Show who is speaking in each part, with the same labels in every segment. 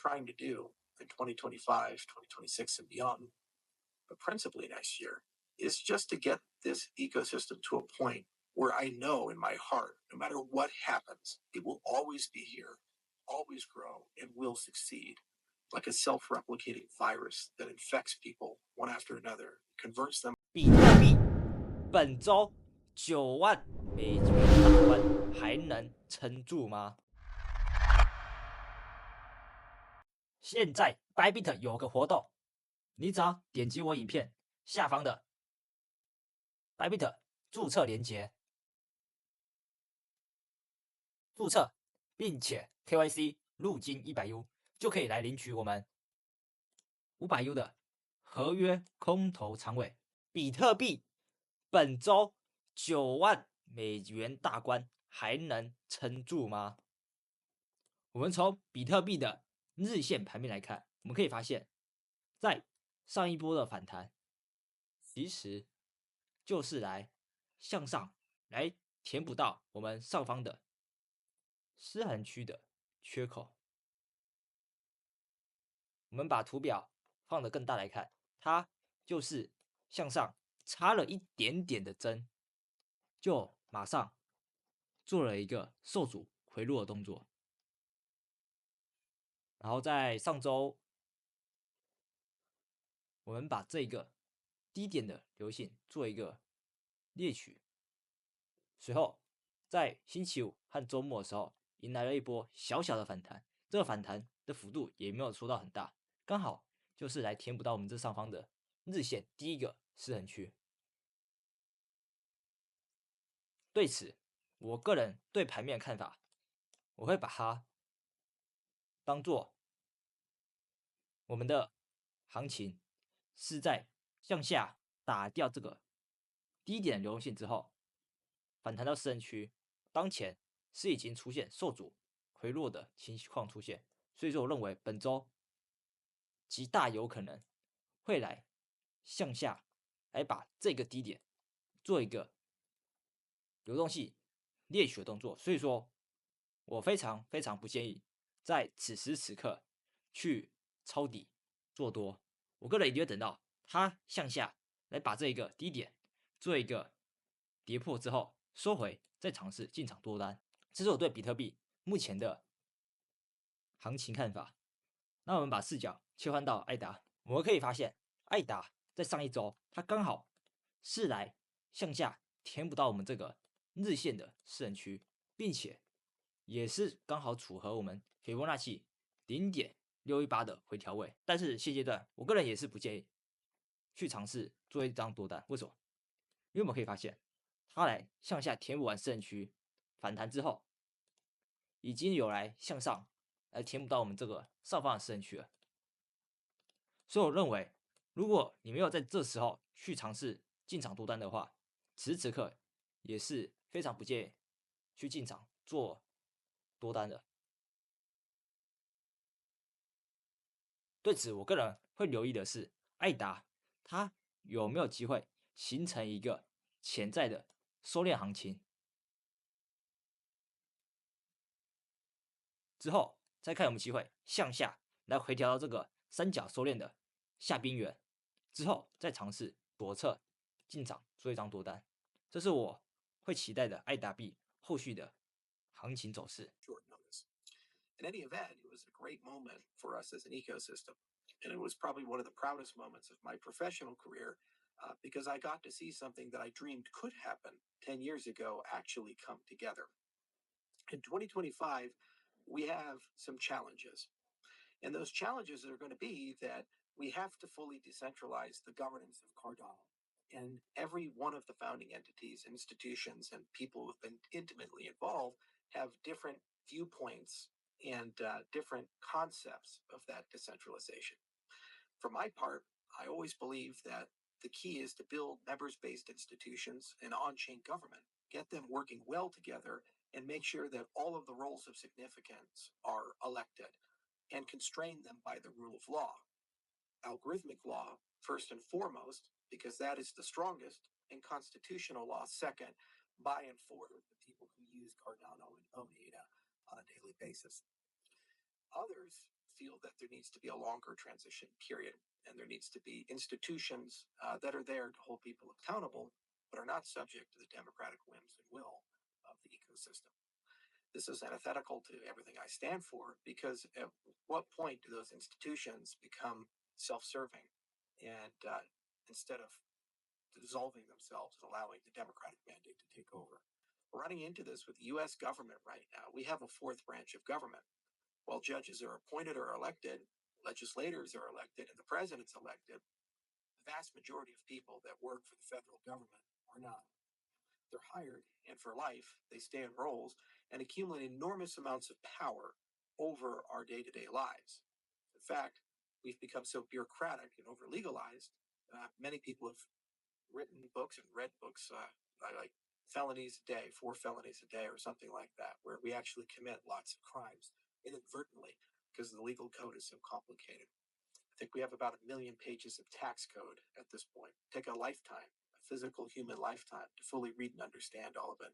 Speaker 1: trying to do in 2025, 2026, and beyond, but principally next year, is just to get this ecosystem to a point where I know in my heart, no matter what happens, it will always be here, always grow, and will succeed, like a self-replicating virus that infects people one after another, converts them.
Speaker 2: 比特币本周90000美元大关，还能撑住吗？现在 Bybit 有个活动，你只要点击我影片下方的 Bybit 注册连结，注册并且 KYC 入金100U，就可以来领取我们500U 的合约空头仓位。比特币本周90000美元大关，还能撑住吗？我们从比特币的日线盘面来看，我们可以发现，在上一波的反弹，其实就是来向上来填补到我们上方的失衡区的缺口。我们把图表放得更大来看，它就是向上插了一点点的针，就马上做了一个受阻回落的动作。然后在上周，我们把这个低点的流线做一个列取，随后在星期五和周末的时候，迎来了一波小小的反弹。这个反弹的幅度也没有说到很大，刚好就是来填补到我们这上方的日线第一个失衡区。对此，我个人对盘面的看法，我会把它当做我们的行情是在向下打掉这个低点流动性之后，反弹到失衡区，当前是已经出现受阻回落的情况出现，所以说我认为本周极大有可能会来向下来把这个低点做一个流动性列取的动作，所以说我非常不建议在此时此刻去抄底做多，我个人一定会等到它向下来把这一个低点做一个跌破之后收回，再尝试进场多单。这是我对比特币目前的行情看法。那我们把视角切换到艾达，我们可以发现，艾达在上一周它刚好是来向下填补到我们这个日线的失衡区，并且也是刚好符合我们斐波那契0.618的回调位。但是现阶段，我个人也是不建议去尝试做一张多单。为什么？因为我们可以发现，它来向下填补完失衡区反弹之后，已经有来向上来填补到我们这个上方的失衡区了。所以我认为，如果你没有在这时候去尝试进场多单的话，此时此刻也是非常不建议去进场做多单的。对此，我个人会留意的是，艾达它有没有机会形成一个潜在的收敛行情，之后再看有没有机会向下来回调到这个三角收敛的下边缘，之后再尝试左侧进场做一张多单。这是我会期待的艾达币后续的行情走势。
Speaker 1: In any event, it was a great moment for us as an ecosystem. And it was probably one of the proudest moments of my professional career because I got to see something that I dreamed could happen 10 years ago actually come together. In 2025, we have some challenges. And those challenges are going to be that we have to fully decentralize the governance of Cardano. And every one of the founding entities, institutions, and people who've been intimately involved have different viewpoints and different concepts of that decentralization. For my part, I always believe that the key is to build members-based institutions and on-chain government, get them working well together, and make sure that all of the roles of significance are elected, and constrain them by the rule of law. Algorithmic law, first and foremost, because that is the strongest, and constitutional law, second, by and for the people who use Cardano and own ADA on a daily basis. Others feel that there needs to be a longer transition period, and there needs to be institutions that are there to hold people accountable, but are not subject to the democratic whims and will of the ecosystem. This is antithetical to everything I stand for, because at what point do those institutions become self-serving and instead of dissolving themselves and allowing the democratic mandate to take over? We're running into this with the U.S. government right now. We have a fourth branch of government. While judges are appointed or elected, legislators are elected, and the president's elected, the vast majority of people that work for the federal government are not. They're hired, and for life, they stay in roles and accumulate enormous amounts of power over our day-to-day lives. In fact, we've become so bureaucratic and over-legalized. Many people have written books and read books like felonies a day, 4 felonies a day, or something like that, where we actually commit lots of crimes inadvertently because the legal code is so complicated. I think we have about 1 million pages of tax code at this point. Take a lifetime, a physical human lifetime, to fully read and understand all of it.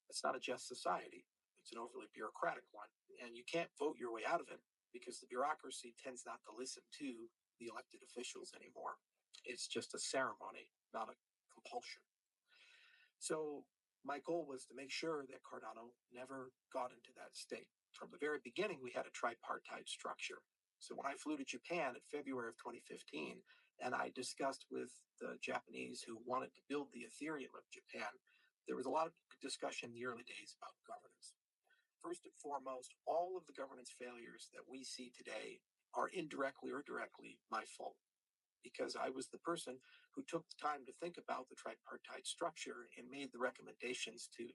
Speaker 1: It's not a just society. It's an overly bureaucratic one, and you can't vote your way out of it because the bureaucracy tends not to listen to the elected officials anymore. It's just a ceremony, not a compulsion. So my goal was to make sure that Cardano never got into that state. From the very beginning, we had a tripartite structure. So when I flew to Japan in February of 2015, and I discussed with the Japanese who wanted to build the Ethereum of Japan, there was a lot of discussion in the early days about governance. First and foremost, all of the governance failures that we see today are indirectly or directly my fault, because I was the person who took the time to think about the tripartite structure and made the recommendations to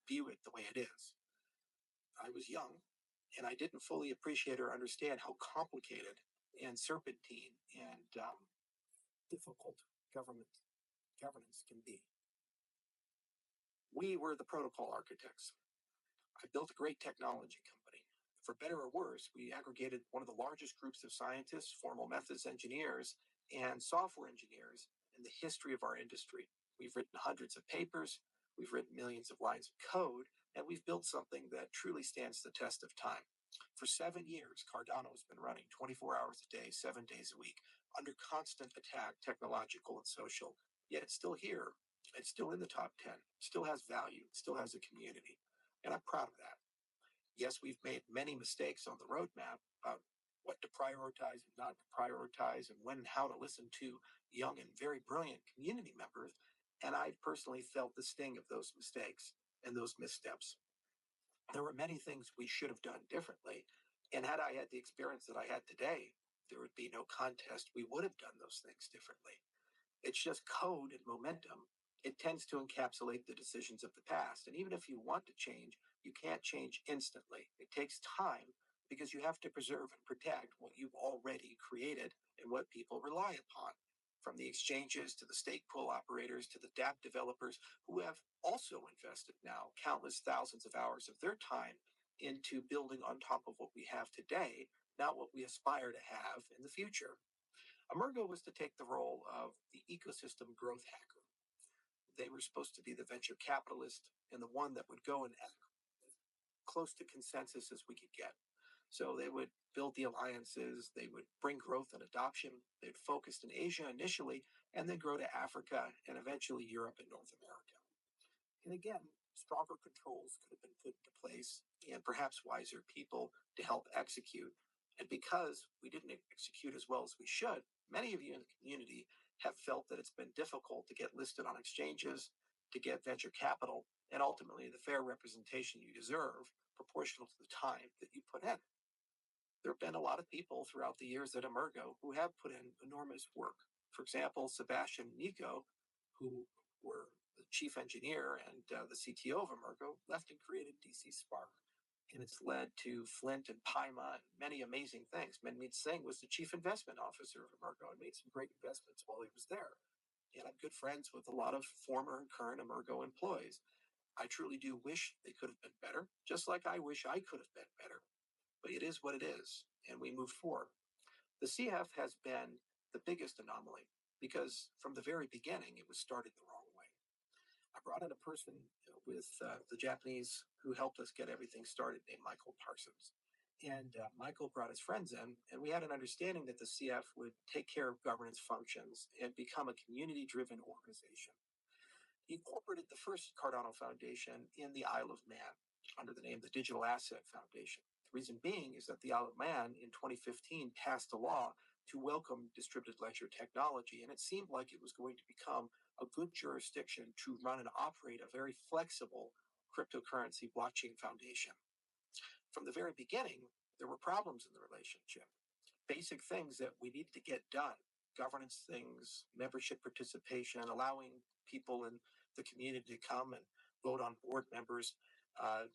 Speaker 1: view it the way it is. I was young, and I didn't fully appreciate or understand how complicated and serpentine and difficult governance can be. We were the protocol architects. I built a great technology company. For better or worse, we aggregated one of the largest groups of scientists, formal methods engineers, and software engineers in the history of our industry. We've written hundreds of papers, we've written millions of lines of code, and we've built something that truly stands the test of time. For 7 years, Cardano has been running 24 hours a day, 7 days a week, under constant attack, technological and social. Yet it's still here. It's still in the top 10. It still has value. It still has a community. And I'm proud of that. Yes, we've made many mistakes on the roadmap about what to prioritize and not to prioritize, and when and how to listen to young and very brilliant community members. And I personally felt the sting of those mistakes and those missteps. There were many things we should have done differently. And had I had the experience that I had today, there would be no contest. We would have done those things differently. It's just code and momentum. It tends to encapsulate the decisions of the past. And even if you want to change, you can't change instantly. It takes time because you have to preserve and protect what you've already created and what people rely upon. From the exchanges to the stake pool operators to the dApp developers who have also invested now countless thousands of hours of their time into building on top of what we have today, not what we aspire to have in the future. Emergo was to take the role of the ecosystem growth hacker. They were supposed to be the venture capitalist and the one that would go and act close to consensus as we could get. So they would build the alliances, they would bring growth and adoption, they'd focus in Asia initially, and then grow to Africa and eventually Europe and North America. And again, stronger controls could have been put into place and perhaps wiser people to help execute. And because we didn't execute as well as we should, many of you in the community have felt that it's been difficult to get listed on exchanges, to get venture capital, and ultimately the fair representation you deserve proportional to the time that you put in. There have been a lot of people throughout the years at Emergo who have put in enormous work. For example, Sebastian and Nico, who were the chief engineer and the CTO of Emergo, left and created DC Spark. And it's led to Flint and Paima and many amazing things. Manmeet Singh was the chief investment officer of Emergo and made some great investments while he was there. And I'm good friends with a lot of former and current Emergo employees. I truly do wish they could have been better, just like I wish I could have been better. But it is what it is, and we move forward. The CF has been the biggest anomaly because from the very beginning, it was started the wrong way. I brought in a person with the Japanese who helped us get everything started named Michael Parsons. And Michael brought his friends in, and we had an understanding that the CF would take care of governance functions and become a community-driven organization. He incorporated the first Cardano Foundation in the Isle of Man under the name the Digital Asset Foundation. The reason being is that the Isle of Man in 2015 passed a law to welcome distributed ledger technology, and it seemed like it was going to become a good jurisdiction to run and operate a very flexible cryptocurrency blockchain foundation. From the very beginning, there were problems in the relationship. Basic things that we needed to get done, governance things, membership participation, allowing people in the community to come and vote on board members,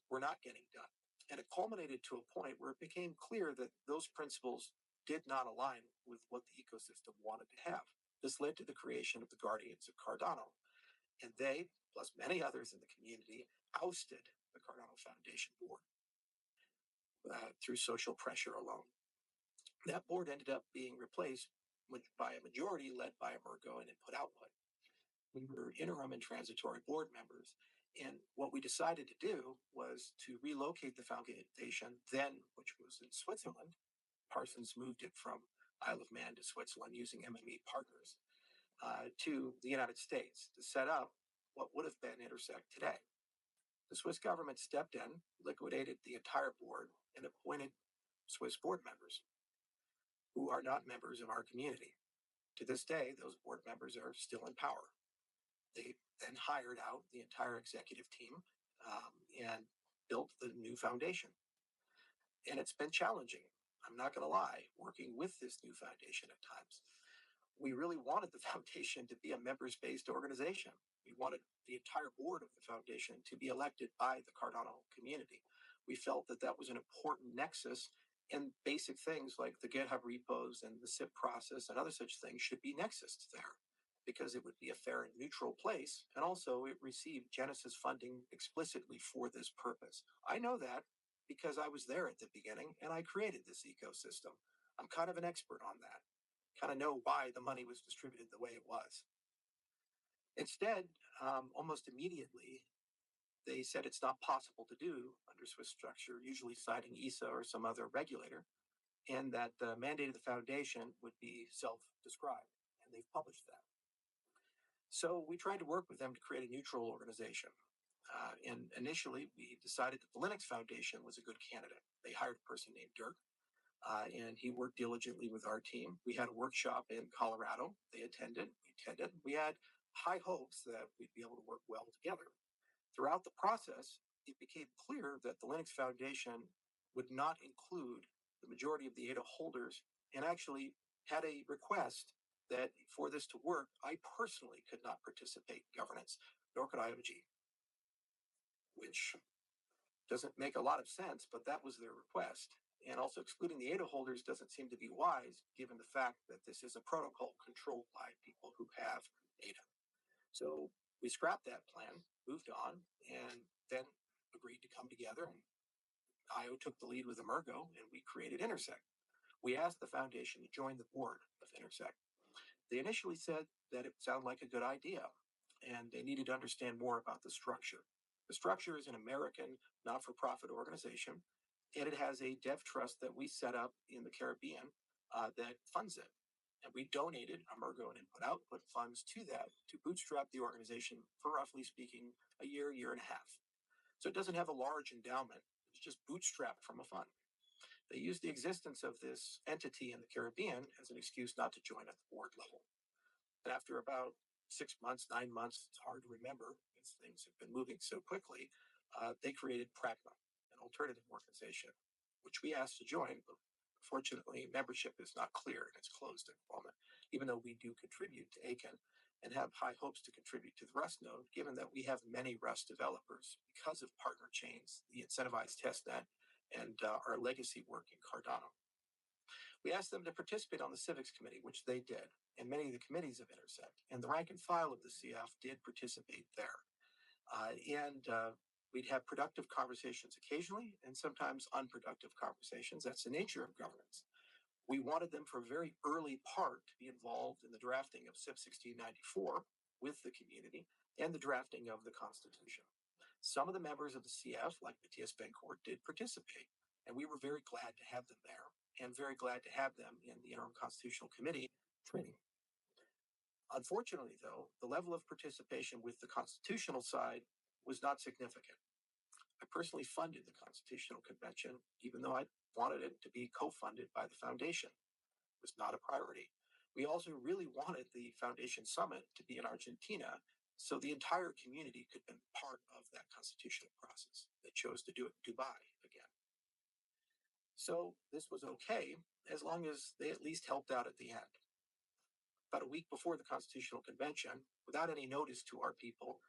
Speaker 1: were not getting done. And it culminated to a point where it became clear that those principles did not align with what the ecosystem wanted to have. This led to the creation of the Guardians of Cardano. And they, plus many others in the community, ousted the Cardano Foundation board through social pressure alone. That board ended up being replaced by a majority led by Emergo and Input-Output. We were interim and transitory board members. And what we decided to do was to relocate the foundation then, which was in Switzerland. Parsons moved it from Isle of Man to Switzerland using MME partners, to the United States to set up what would have been Intersect today. The Swiss government stepped in, liquidated the entire board, and appointed Swiss board members who are not members of our community. To this day, those board members are still in power. They then hired out the entire executive team and built the new foundation. And it's been challenging. I'm not going to lie, working with this new foundation at times. We really wanted the foundation to be a members-based organization. We wanted the entire board of the foundation to be elected by the Cardano community. We felt that that was an important nexus, and basic things like the GitHub repos and the SIP process and other such things should be nexused there, because it would be a fair and neutral place, and also it received Genesis funding explicitly for this purpose. I know that because I was there at the beginning and I created this ecosystem. I'm kind of an expert on that. Kind of know why the money was distributed the way it was. Instead, almost immediately, they said it's not possible to do under Swiss structure, usually citing ESA or some other regulator, and that the mandate of the foundation would be self-described, and they've published that. So we tried to work with them to create a neutral organization. And initially, we decided that the Linux Foundation was a good candidate. They hired a person named Dirk, and he worked diligently with our team. We had a workshop in Colorado. They attended. We attended. We had high hopes that we'd be able to work well together. Throughout the process, it became clear that the Linux Foundation would not include the majority of the ADA holders, and actually had a request that for this to work, I personally could not participate in governance, nor could IOG, which doesn't make a lot of sense, but that was their request. And also excluding the ADA holders doesn't seem to be wise, given the fact that this is a protocol controlled by people who have ADA. So we scrapped that plan, moved on, and then agreed to come together. And IO took the lead with Emergo, and we created Intersect. We asked the foundation to join the board of Intersect. They initially said that it sounded like a good idea, and they needed to understand more about the structure. The structure is an American not-for-profit organization, and it has a dev trust that we set up in the Caribbean that funds it. And we donated Emergo and Input-Output funds to that to bootstrap the organization for, roughly speaking, a year, year and a half. So it doesn't have a large endowment. It's just bootstrapped from a fund. They used the existence of this entity in the Caribbean as an excuse not to join at the board level. And after about 6 months, 9 months, it's hard to remember because things have been moving so quickly, they created Pragma, an alternative organization, which we asked to join, but fortunately, membership is not clear and it's closed at the moment, even though we do contribute to Aiken and have high hopes to contribute to the Rust node, given that we have many Rust developers because of partner chains, the incentivized testnet, and our legacy work in Cardano. We asked them to participate on the civics committee, which they did, and many of the committees of Intersect, and the rank and file of the CF did participate there. We'd have productive conversations occasionally, and sometimes unproductive conversations. That's the nature of governance. We wanted them for a very early part to be involved in the drafting of SIP 1694 with the community and the drafting of the Constitution. Some of the members of the CF, like Matthias Bencourt, did participate, And we were very glad to have them there and very glad to have them in the Interim Constitutional Committee training. Unfortunately, though, the level of participation with the constitutional side was not significant. I personally funded the Constitutional Convention, even though I wanted it to be co-funded by the foundation. It was not a priority. We also really wanted the Foundation Summit to be in Argentina, so the entire community could be part of that constitutional process. They chose to do it in Dubai again. So this was okay, as long as they at least helped out at the end. About a week before the Constitutional Convention, without any notice to our people,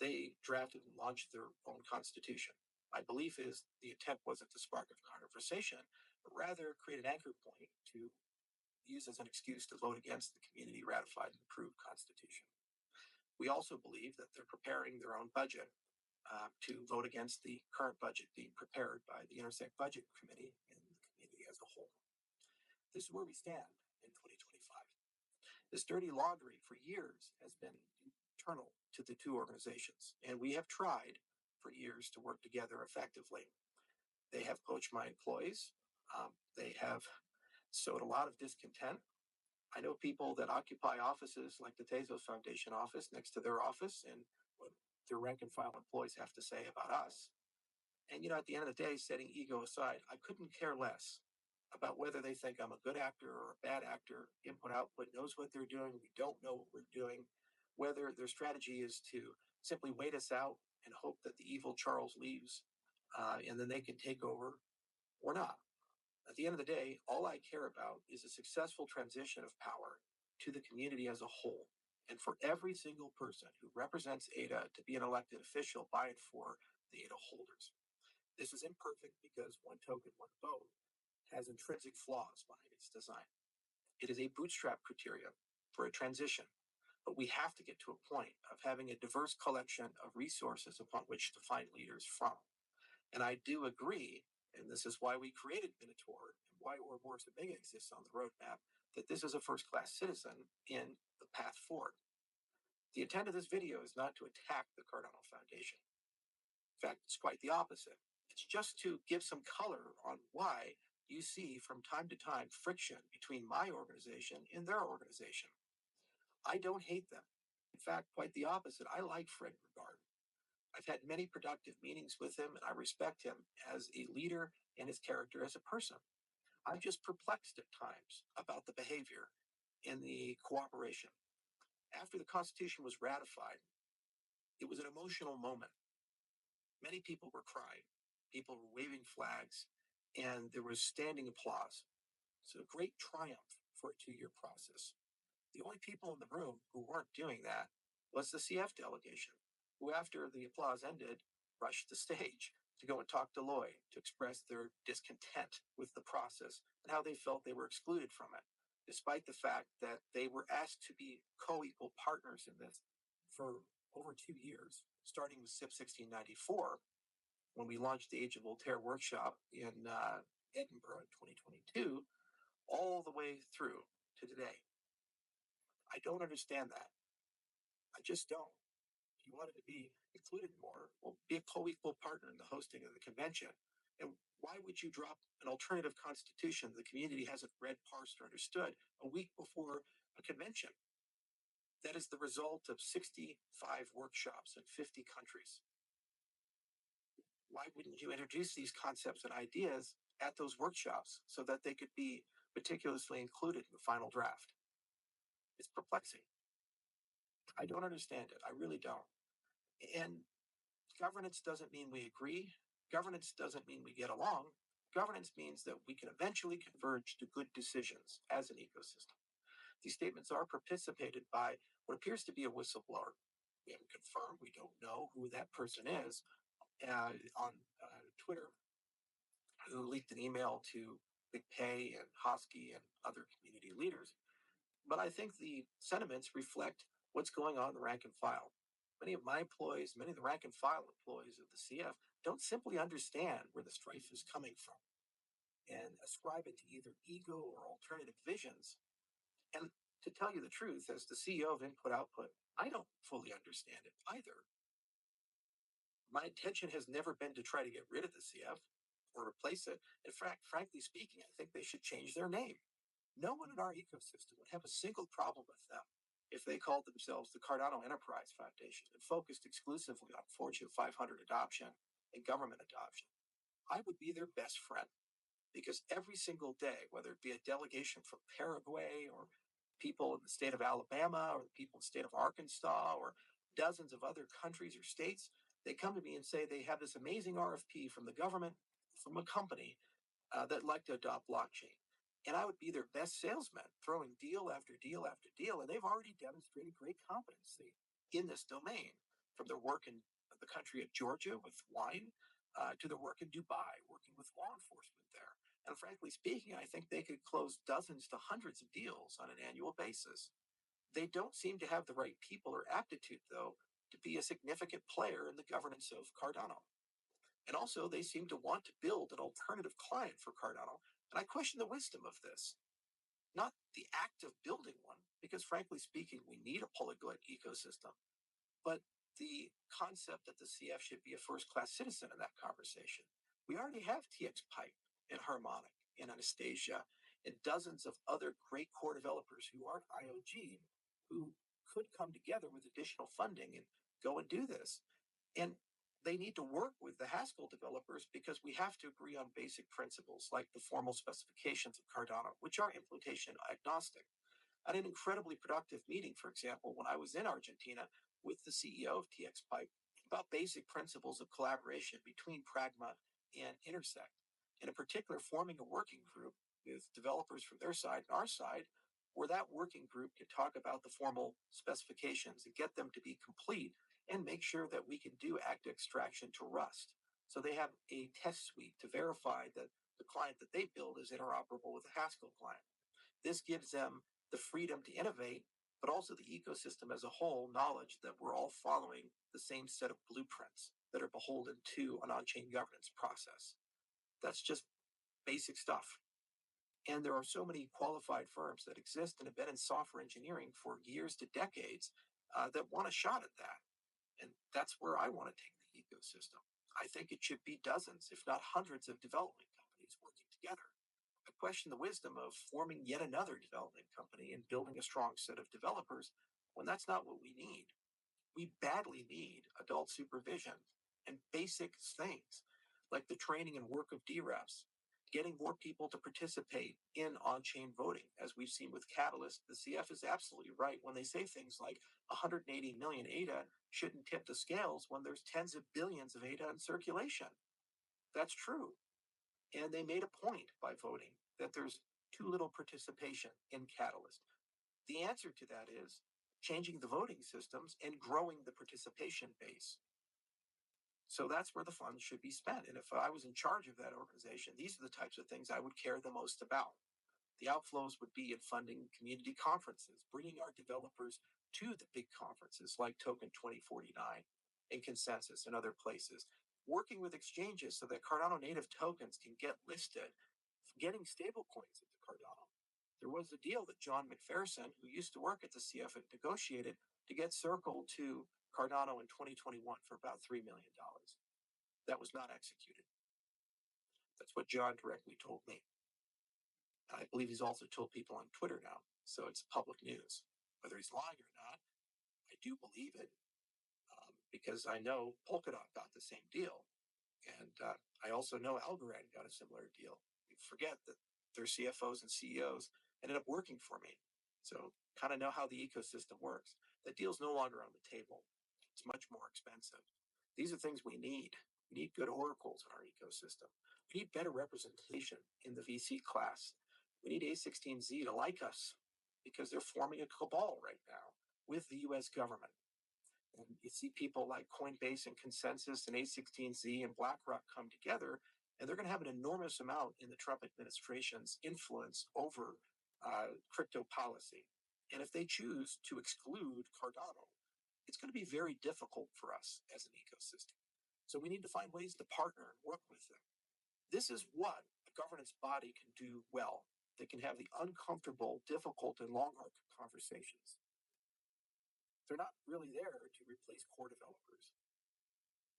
Speaker 1: they drafted and launched their own constitution. My belief is the intent wasn't to spark a conversation, but rather create an anchor point to use as an excuse to vote against the community ratified and approved constitution. We also believe that they're preparing their own budget to vote against the current budget being prepared by the Intersect Budget Committee and the community as a whole. This is where we stand in 2025. This dirty laundry for years has been internal to the two organizations, and we have tried for years to work together effectively. They have poached my employees. They have sowed a lot of discontent. I know people that occupy offices like the Tezos Foundation office next to their office, and what their rank and file employees have to say about us. And, at the end of the day, setting ego aside, I couldn't care less about whether they think I'm a good actor or a bad actor. Input Output knows what they're doing. We don't know what we're doing. Whether their strategy is to simply wait us out and hope that the evil Charles leaves and then they can take over or not. At the end of the day, all I care about is a successful transition of power to the community as a whole, and for every single person who represents ADA to be an elected official by and for the ADA holders. This is imperfect because one token, one vote has intrinsic flaws behind its design. It is a bootstrap criterion for a transition, but we have to get to a point of having a diverse collection of resources upon which to find leaders from. And I do agree, and this is why we created Minotaur and why Ouroboros Omega exists on the roadmap, that this is a first-class citizen in the path forward. The intent of this video is not to attack the Cardano Foundation. In fact, it's quite the opposite. It's just to give some color on why you see from time to time friction between my organization and their organization. I don't hate them. In fact, quite the opposite. I like Fred Regard. I've had many productive meetings with him, and I respect him as a leader and his character as a person. I'm just perplexed at times about the behavior and the cooperation. After the Constitution was ratified, it was an emotional moment. Many people were crying. People were waving flags, and there was standing applause. It's a great triumph for a 2-year process. The only people in the room who weren't doing that was the CF delegation, who after the applause ended, rushed the stage to go and talk to Lloyd to express their discontent with the process and how they felt they were excluded from it, despite the fact that they were asked to be co-equal partners in this for over 2 years, starting with SIP 1694, when we launched the Age of Voltaire workshop in Edinburgh in 2022, all the way through to today. I don't understand that. I just don't. If you wanted to be included more, well, be a co-equal partner in the hosting of the convention. And why would you drop an alternative constitution the community hasn't read, parsed, or understood a week before a convention? That is the result of 65 workshops in 50 countries. Why wouldn't you introduce these concepts and ideas at those workshops so that they could be meticulously included in the final draft? It's perplexing. I don't understand it. I really don't. And governance doesn't mean we agree. Governance doesn't mean we get along. Governance means that we can eventually converge to good decisions as an ecosystem. These statements are participated by what appears to be a whistleblower. We haven't confirmed. We don't know who that person is on Twitter, who leaked an email to Big Pay and Hosky and other community leaders. But I think the sentiments reflect what's going on in the rank and file. Many of my employees, many of the rank and file employees of the CF don't simply understand where the strife is coming from and ascribe it to either ego or alternative visions. And to tell you the truth, as the CEO of Input Output, I don't fully understand it either. My intention has never been to try to get rid of the CF or replace it. In fact, frankly speaking, I think they should change their name. No one in our ecosystem would have a single problem with them if they called themselves the Cardano Enterprise Foundation and focused exclusively on Fortune 500 adoption and government adoption. I would be their best friend because every single day, whether it be a delegation from Paraguay or people in the state of Alabama or the people in the state of Arkansas or dozens of other countries or states, they come to me and say they have this amazing RFP from the government, from a company that'd like to adopt blockchain. And I would be their best salesman, throwing deal after deal after deal. And they've already demonstrated great competency in this domain, from their work in the country of Georgia with wine to their work in Dubai, working with law enforcement there. And frankly speaking, I think they could close dozens to hundreds of deals on an annual basis. They don't seem to have the right people or aptitude, though, to be a significant player in the governance of Cardano. And also, they seem to want to build an alternative client for Cardano. And I question the wisdom of this. Not the act of building one, because frankly speaking, we need a polyglot ecosystem, but the concept that the CF should be a first-class citizen in that conversation. We already have TX Pipe and Harmonic and Anastasia and dozens of other great core developers who aren't IOG who could come together with additional funding and go and do this. And they need to work with the Haskell developers because we have to agree on basic principles like the formal specifications of Cardano, which are implementation agnostic. I had an incredibly productive meeting, for example, when I was in Argentina with the CEO of TX Pipe about basic principles of collaboration between Pragma and Intersect, and in particular forming a working group with developers from their side and our side, where that working group can talk about the formal specifications and get them to be complete and make sure that we can do ACT extraction to Rust. So they have a test suite to verify that the client that they build is interoperable with the Haskell client. This gives them the freedom to innovate, but also the ecosystem as a whole knowledge that we're all following the same set of blueprints that are beholden to an on-chain governance process. That's just basic stuff. And there are so many qualified firms that exist and have been in software engineering for years to decades that want a shot at that. And that's where I want to take the ecosystem. I think it should be dozens, if not hundreds, of development companies working together. I question the wisdom of forming yet another development company and building a strong set of developers when that's not what we need. We badly need adult supervision and basic things like the training and work of DREFs, getting more people to participate in on-chain voting. As we've seen with Catalyst, the CF is absolutely right when they say things like 180 million ADA shouldn't tip the scales when there's tens of billions of ADA in circulation. That's true. And they made a point by voting that there's too little participation in Catalyst. The answer to that is changing the voting systems and growing the participation base. So that's where the funds should be spent. And if I was in charge of that organization, these are the types of things I would care the most about. The outflows would be in funding community conferences, bringing our developers to the big conferences like Token 2049 and Consensus and other places, working with exchanges so that Cardano native tokens can get listed, getting stablecoins into Cardano. There was a deal that John McPherson, who used to work at the CF, had negotiated to get Circle to Cardano in 2021 for about $3 million. That was not executed. That's what John directly told me. I believe he's also told people on Twitter now, so it's public news. Whether he's lying or not, I do believe it because I know Polkadot got the same deal. And I also know Algorand got a similar deal. You forget that their CFOs and CEOs ended up working for me. So kind of know how the ecosystem works. That deal's no longer on the table. It's much more expensive. These are things we need. We need good oracles in our ecosystem. We need better representation in the VC class. We need A16Z to like us because they're forming a cabal right now with the US government. And you see people like Coinbase and Consensus and A16Z and BlackRock come together, and they're going to have an enormous amount in the Trump administration's influence over crypto policy. And if they choose to exclude Cardano, it's going to be very difficult for us as an ecosystem. So we need to find ways to partner and work with them. This is what a governance body can do well. They can have the uncomfortable, difficult, and long, hard conversations. They're not really there to replace core developers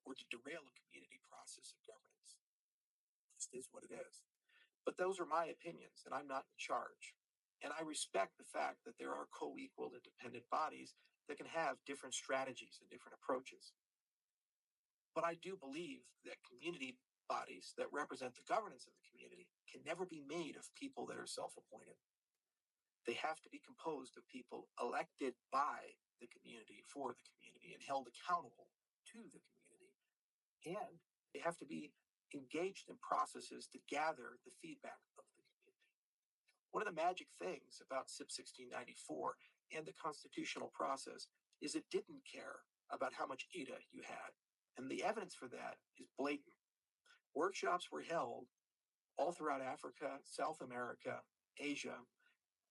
Speaker 1: or to derail a community process of governance. just is what it is. But those are my opinions, and I'm not in charge. And I respect the fact that there are co-equal independent bodies that can have different strategies and different approaches. But I do believe that community bodies that represent the governance of the community can never be made of people that are self-appointed. They have to be composed of people elected by the community for the community and held accountable to the community. And they have to be engaged in processes to gather the feedback of the community. One of the magic things about SIP 1694 and the constitutional process is it didn't care about how much ADA you had. And the evidence for that is blatant. Workshops were held all throughout Africa, South America, Asia,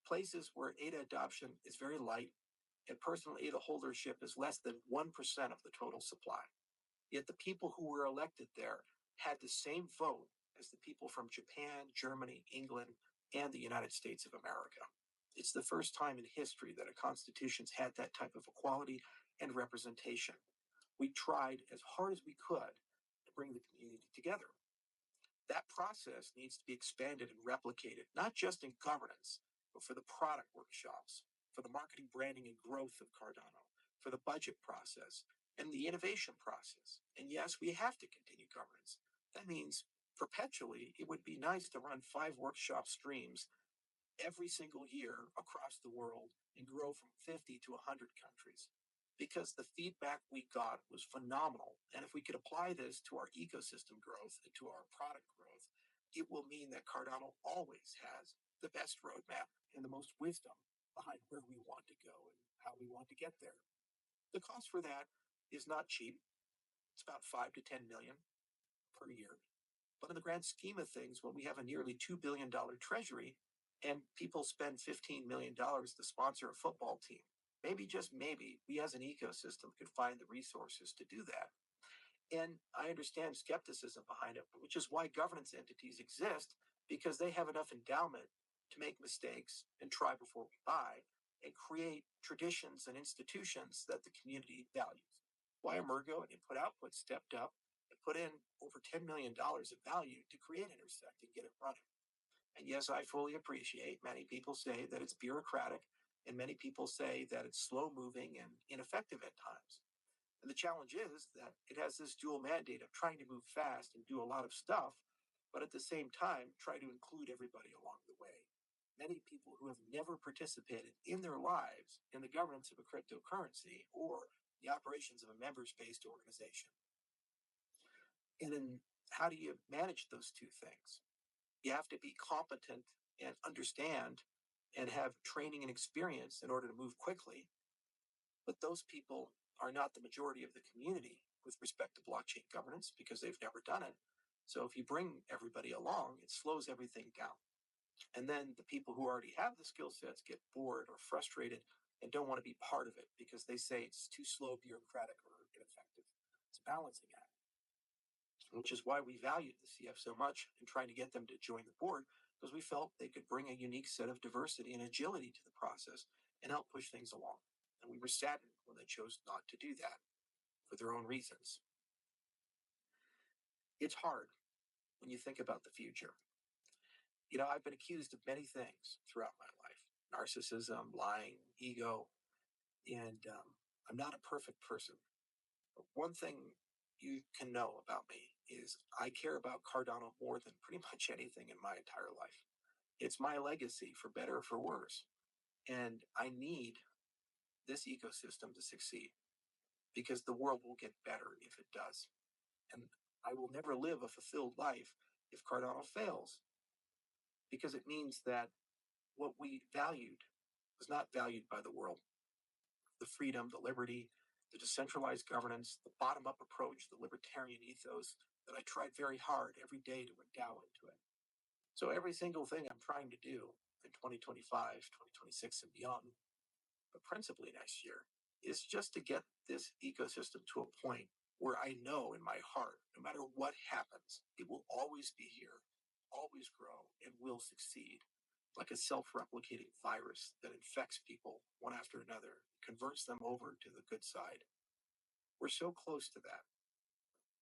Speaker 1: places where ADA adoption is very light and personal ADA holdership is less than 1% of the total supply. Yet the people who were elected there had the same vote as the people from Japan, Germany, England, and the United States of America. It's the first time in history that a constitution's had that type of equality and representation. We tried as hard as we could to bring the community together. That process needs to be expanded and replicated, not just in governance, but for the product workshops, for the marketing, branding, and growth of Cardano, for the budget process, and the innovation process. And yes, we have to continue governance. That means perpetually, it would be nice to run 5 workshop streams every single year across the world and grow from 50 to 100 countries, because the feedback we got was phenomenal. And if we could apply this to our ecosystem growth and to our product growth, it will mean that Cardano always has the best roadmap and the most wisdom behind where we want to go and how we want to get there. The cost for that is not cheap. It's about 5 to 10 million per year. But in the grand scheme of things, when we have a nearly $2 billion treasury and people spend $15 million to sponsor a football team, maybe, just maybe, we as an ecosystem could find the resources to do that. And I understand skepticism behind it, which is why governance entities exist, because they have enough endowment to make mistakes and try before we buy and create traditions and institutions that the community values. Why Emergo and Input Output stepped up and put in over $10 million of value to create Intersect and get it running. And yes, I fully appreciate many people say that it's bureaucratic, and many people say that it's slow moving and ineffective at times. And the challenge is that it has this dual mandate of trying to move fast and do a lot of stuff, but at the same time, try to include everybody along the way. Many people who have never participated in their lives in the governance of a cryptocurrency or the operations of a members-based organization. And then how do you manage those two things? You have to be competent and understand and have training and experience in order to move quickly. But those people are not the majority of the community with respect to blockchain governance because they've never done it. So if you bring everybody along, it slows everything down. And then the people who already have the skill sets get bored or frustrated and don't want to be part of it because they say it's too slow, bureaucratic, or ineffective. It's a balancing act, which is why we valued the CF so much in trying to get them to join the board, because we felt they could bring a unique set of diversity and agility to the process and help push things along. And we were saddened when they chose not to do that for their own reasons. It's hard when you think about the future. You know, I've been accused of many things throughout my life: narcissism, lying, ego, and I'm not a perfect person. But one thing you can know about me is I care about Cardano more than pretty much anything in my entire life. It's my legacy, for better or for worse. And I need this ecosystem to succeed because the world will get better if it does. And I will never live a fulfilled life if Cardano fails, because it means that what we valued was not valued by the world. The freedom, the liberty, the decentralized governance, the bottom-up approach, the libertarian ethos that I tried very hard every day to endow into it. So every single thing I'm trying to do in 2025, 2026, and beyond, but principally next year, is just to get this ecosystem to a point where I know in my heart, no matter what happens, it will always be here, always grow, and will succeed, like a self-replicating virus that infects people one after another, converts them over to the good side. We're so close to that.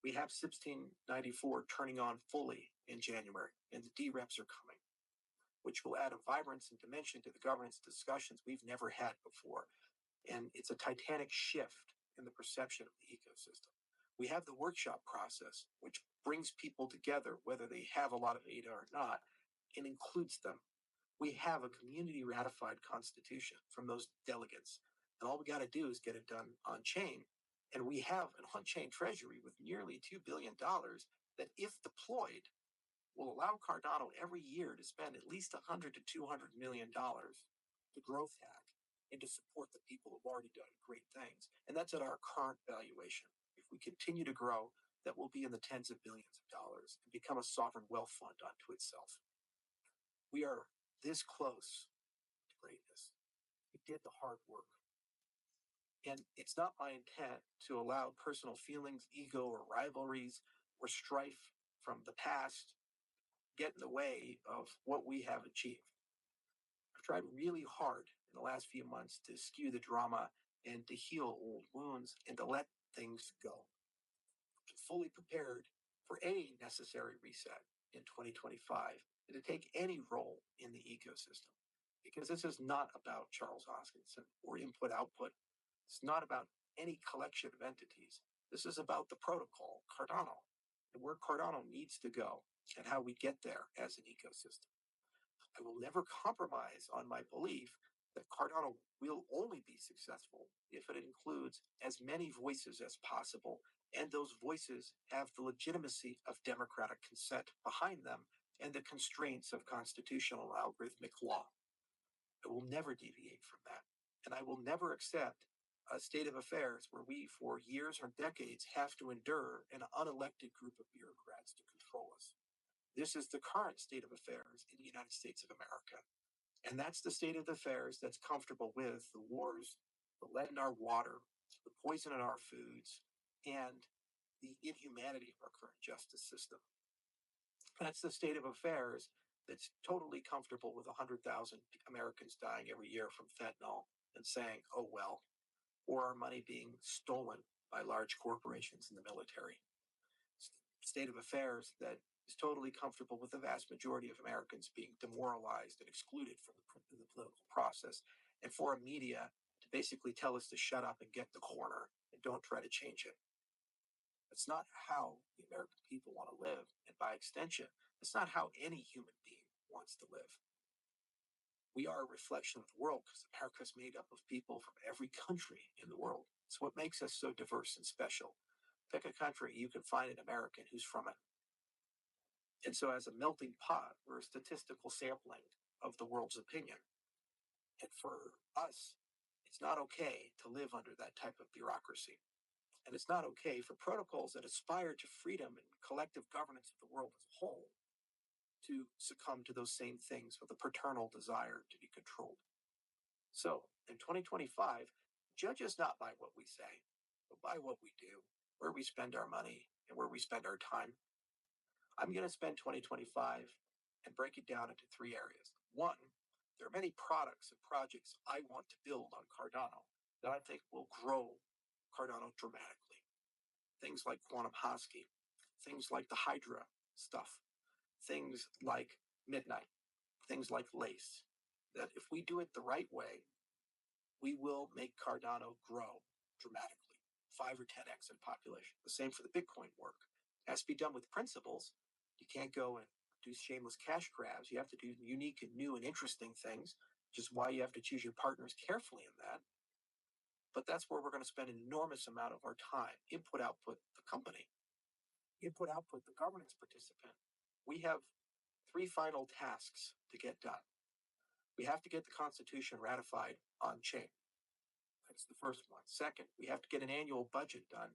Speaker 1: We have 1694 turning on fully in January, and the DREPs are coming, which will add a vibrance and dimension to the governance discussions we've never had before. And it's a titanic shift in the perception of the ecosystem. We have the workshop process, which brings people together, whether they have a lot of ADA or not, and includes them. We have a community ratified constitution from those delegates. And all we got to do is get it done on chain. And we have an on-chain treasury with nearly $2 billion that, if deployed, will allow Cardano every year to spend at least $100 to $200 million to growth hack and to support the people who've already done great things. And that's at our current valuation. If we continue to grow, that will be in the tens of billions of dollars and become a sovereign wealth fund unto itself. We are this close to greatness. We did the hard work. And it's not my intent to allow personal feelings, ego, or rivalries or strife from the past get in the way of what we have achieved. I've tried really hard in the last few months to skew the drama and to heal old wounds and to let things go. I'm fully prepared for any necessary reset in 2025 and to take any role in the ecosystem. Because this is not about Charles Hoskinson or input-output. It's not about any collection of entities. This is about the protocol, Cardano, and where Cardano needs to go and how we get there as an ecosystem. I will never compromise on my belief that Cardano will only be successful if it includes as many voices as possible, and those voices have the legitimacy of democratic consent behind them and the constraints of constitutional algorithmic law. I will never deviate from that, and I will never accept a state of affairs where we, for years or decades, have to endure an unelected group of bureaucrats to control us. This is the current state of affairs in the United States of America. And that's the state of affairs that's comfortable with the wars, the lead in our water, the poison in our foods, and the inhumanity of our current justice system. That's the state of affairs that's totally comfortable with 100,000 Americans dying every year from fentanyl and saying, oh, well, or our money being stolen by large corporations in the military. State of affairs that is totally comfortable with the vast majority of Americans being demoralized and excluded from the political process, and for a media to basically tell us to shut up and get the corner and don't try to change it. That's not how the American people want to live, and by extension, that's not how any human being wants to live. We are a reflection of the world because America is made up of people from every country in the world. It's what makes us so diverse and special. Pick a country, you can find an American who's from it. And so as a melting pot, we're a statistical sampling of the world's opinion. And for us, it's not okay to live under that type of bureaucracy. And it's not okay for protocols that aspire to freedom and collective governance of the world as a whole to succumb to those same things with a paternal desire to be controlled. So in 2025, judge us not by what we say, but by what we do, where we spend our money, and where we spend our time. I'm going to spend 2025 and break it down into three areas. One, there are many products and projects I want to build on Cardano that I think will grow Cardano dramatically. Things like Quantum Husky, things like the Hydra stuff, things like Midnight, things like Lace, that if we do it the right way, we will make Cardano grow dramatically, 5 or 10x in population. The same for the Bitcoin work. It has to be done with principles. You can't go and do shameless cash grabs. You have to do unique and new and interesting things, which is why you have to choose your partners carefully in that. But that's where we're going to spend an enormous amount of our time. Input, output, the company. Input, output, the governance participant. We have 3 final tasks to get done. We have to get the Constitution ratified on chain. That's the first one. Second, we have to get an annual budget done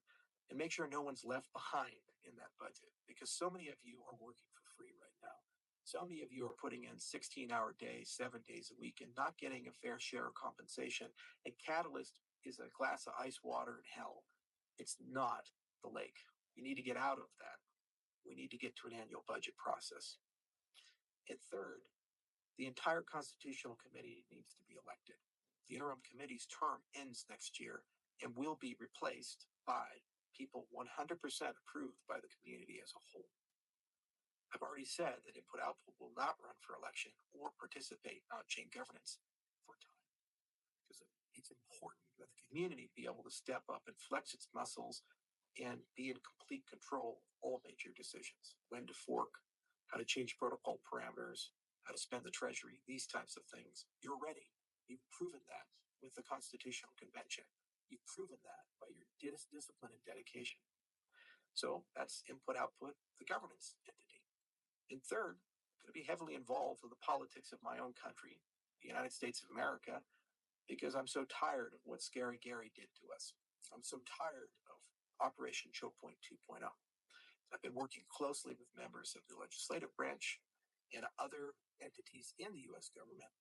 Speaker 1: and make sure no one's left behind in that budget, because so many of you are working for free right now. So many of you are putting in 16-hour days, 7 days a week, and not getting a fair share of compensation. And Catalyst is a glass of ice water in hell. It's not the lake. You need to get out of that. We need to get to an annual budget process. And third, the entire Constitutional Committee needs to be elected. The interim committee's term ends next year and will be replaced by people 100% approved by the community as a whole. I've already said that input-output will not run for election or participate in on-chain governance for a time, because it's important that the community be able to step up and flex its muscles and be in complete control of all major decisions: when to fork, how to change protocol parameters, how to spend the treasury, these types of things. You're ready. You've proven that with the Constitutional Convention. You've proven that by your discipline and dedication. So that's input-output, the governance entity. And third, I'm going to be heavily involved with the politics of my own country, the United States of America, because I'm so tired of what Scary Gary did to us. I'm so tired of Operation Choke Point 2.0. I've been working closely with members of the legislative branch and other entities in the U.S. government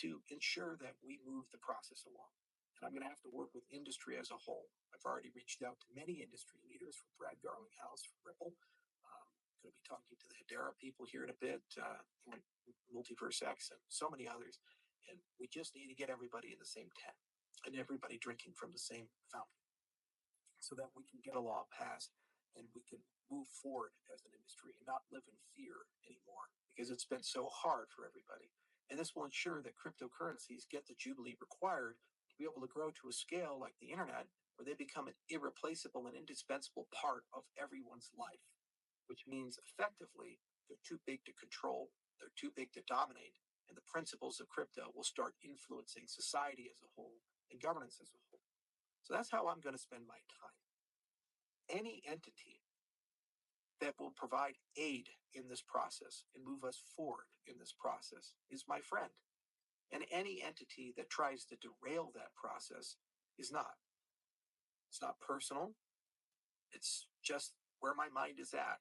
Speaker 1: to ensure that we move the process along. And I'm going to have to work with industry as a whole. I've already reached out to many industry leaders, from Brad Garlinghouse from Ripple. I'm going to be talking to the Hedera people here in a bit, Multiverse X, and so many others. And we just need to get everybody in the same tent and everybody drinking from the same fountain, so that we can get a law passed and we can move forward as an industry and not live in fear anymore, because it's been so hard for everybody. And this will ensure that cryptocurrencies get the jubilee required to be able to grow to a scale like the internet, where they become an irreplaceable and indispensable part of everyone's life, which means effectively they're too big to control, they're too big to dominate, and the principles of crypto will start influencing society as a whole and governance as a whole. So that's how I'm going to spend my time. Any entity that will provide aid in this process and move us forward in this process is my friend. And any entity that tries to derail that process is not. It's not personal. It's just where my mind is at.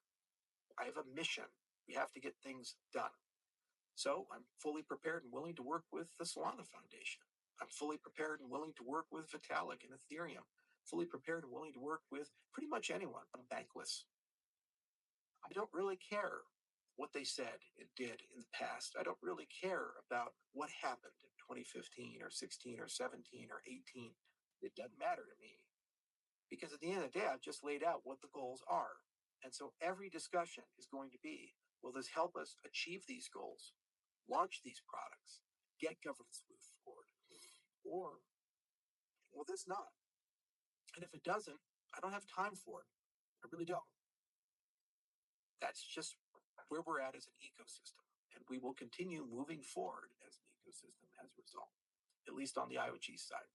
Speaker 1: I have a mission. We have to get things done. So I'm fully prepared and willing to work with the Solana Foundation. I'm fully prepared and willing to work with Vitalik and Ethereum. Fully prepared and willing to work with pretty much anyone. I'm bankless. I don't really care what they said and did in the past. I don't really care about what happened in 2015 or 16 or 17 or 18. It doesn't matter to me, because at the end of the day, I've just laid out what the goals are. And so every discussion is going to be, will this help us achieve these goals, launch these products, get governance moved forward? Or will this not? And if it doesn't, I don't have time for it. I really don't. That's just where we're at as an ecosystem. And we will continue moving forward as an ecosystem as a result, at least on the IoT side.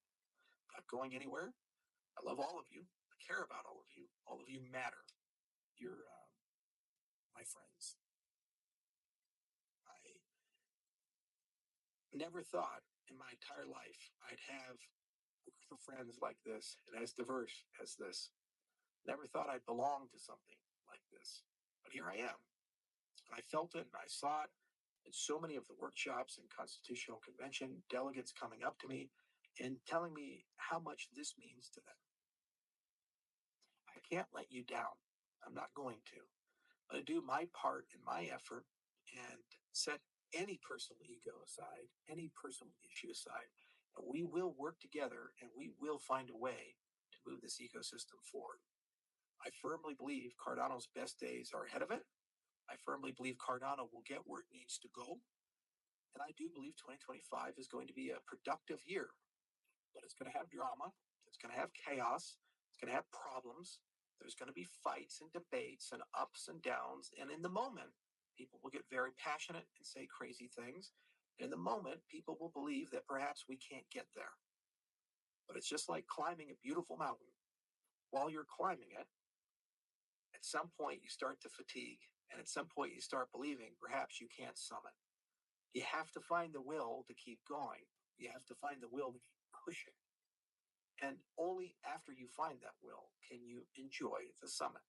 Speaker 1: Not going anywhere. I love all of you. I care about all of you. All of you matter. You're my friends. I never thought in my entire life I'd have a group of friends like this and as diverse as this. Never thought I'd belong to something like this. But here I am. I felt it and I saw it in so many of the workshops and Constitutional Convention, delegates coming up to me and telling me how much this means to them. I can't let you down. I'm not going to. I'm going to do my part in my effort and set any personal ego aside, any personal issue aside. And we will work together and we will find a way to move this ecosystem forward. I firmly believe Cardano's best days are ahead of it. I firmly believe Cardano will get where it needs to go. And I do believe 2025 is going to be a productive year, but it's going to have drama. It's going to have chaos. It's going to have problems. There's going to be fights and debates and ups and downs. And in the moment, people will get very passionate and say crazy things. In the moment, people will believe that perhaps we can't get there. But it's just like climbing a beautiful mountain. While you're climbing it, at some point you start to fatigue. And at some point you start believing perhaps you can't summit. You have to find the will to keep going. You have to find the will to keep pushing. And only after you find that will can you enjoy the summit.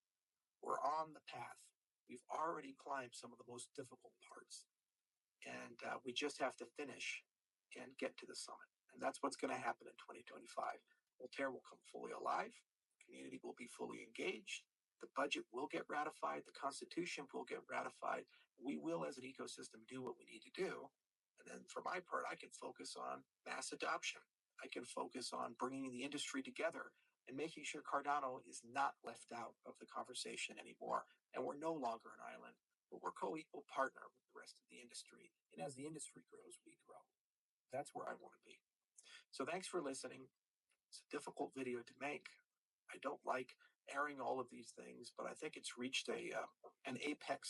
Speaker 1: We're on the path. We've already climbed some of the most difficult parts. And we just have to finish and get to the summit. And that's what's going to happen in 2025. Voltaire will come fully alive. The community will be fully engaged. The budget will get ratified. The Constitution will get ratified. We will, as an ecosystem, do what we need to do. And then for my part, I can focus on mass adoption. I can focus on bringing the industry together and making sure Cardano is not left out of the conversation anymore. And we're no longer an island. but we're co-equal partner with the rest of the industry. And as the industry grows, we grow. That's where I want to be. So thanks for listening. It's a difficult video to make. I don't like airing all of these things, but I think it's reached an apex